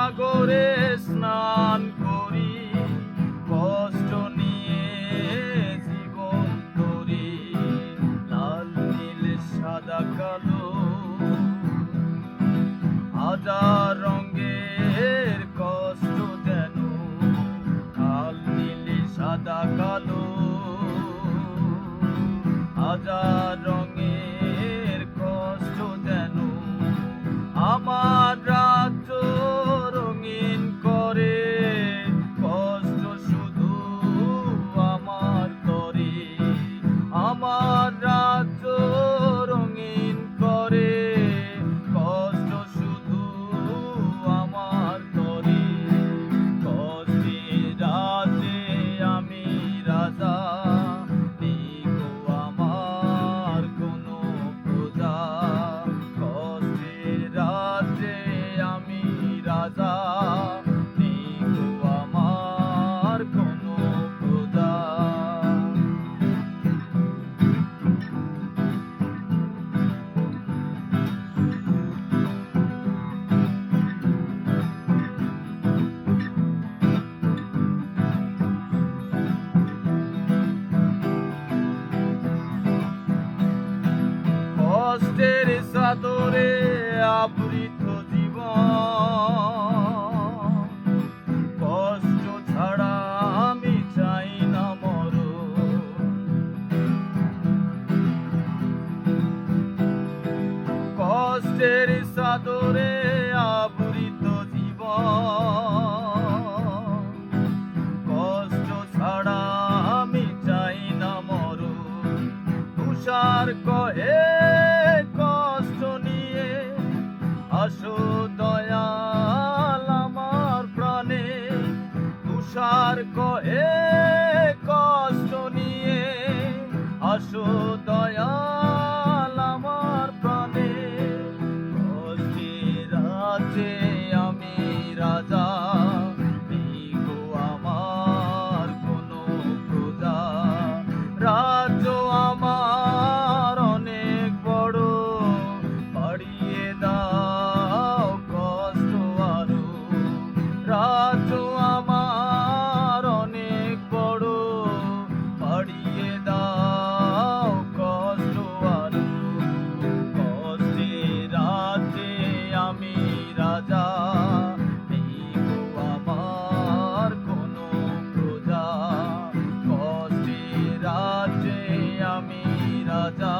সাগরে স্নান করি, কষ্ট নিয়ে জীবন তরি। লাল নীল সাদা কালো হাজার রঙের কষ্ট যেন, লাল নীল সাদা কালো হাজার রঙের কষ্ট যেন আমার রাজ্য রঙিন করে। কষ্ট শুধু আমার তরে, আমার রাজ্য রঙিন করে। কষ্ট শুধু আমার তরে। কষ্টের রাজ্যে আমি রাজা, নেই গো আমার কোনো প্রজা। কষ্টের রাজ্যে আমি রাজা, নেই গো আমার কোনো প্রজা। কষ্টের চাদরে আবৃত জীবন, কষ্ট ছাড়া আমি চাই না মরণ। কষ্টের চাদরে আবৃত জীবন, কষ্ট ছাড়া আমি চাই না মরণ। তুষার কহে কষ্ট নিয়ে আসো দয়াল আমার প্রাণে। তুষার কহে কষ্ট নিয়ে আসো দয়াল আমার প্রাণে। কষ্টের রাজ্যে আমি রাজা, নেই গো আমার কোনো প্রজা। রাজ্য আমার অনেক বড়, বাড়িয়ে দাও কষ্ট আরো। রাজ্য আমার অনেক বড়, বাড়িয়ে দাও কষ্ট আরো। কষ্টের রাজ্যে আমি রাজা, নেই গো আমার কোনো প্রজা। কষ্টের রাজ্যে আমি রাজা।